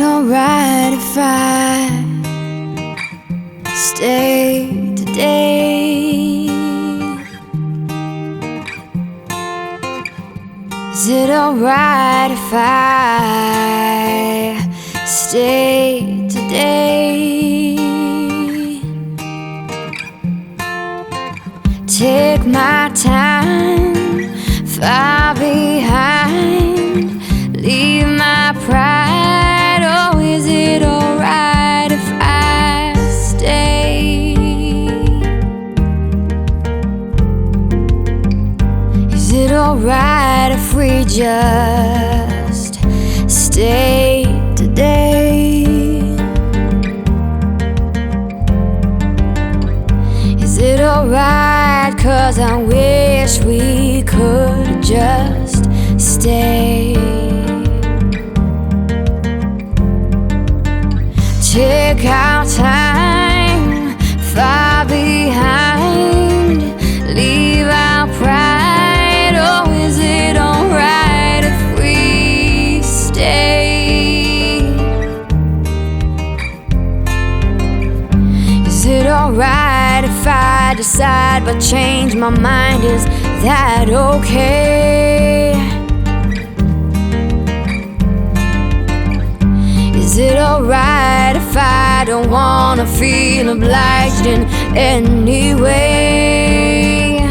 alright if I stay today? Is it alright if I stay today? Take my time, far behind, leave my pride. Oh, is it alright if I stay? Is it alright if we just stay today? Is it alright? 'Cause I wish we could just stay. Take our time, far behind, leave our pride. Oh, is it alright if we stay? Is it alright if I decide but change my mind? Is that okay? Is it alright if I don't wanna feel obliged in any way?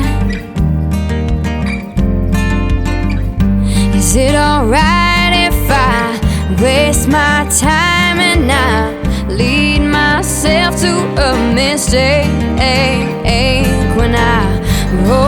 Is it alright if I waste my time and I lead myself to a mistake when I roll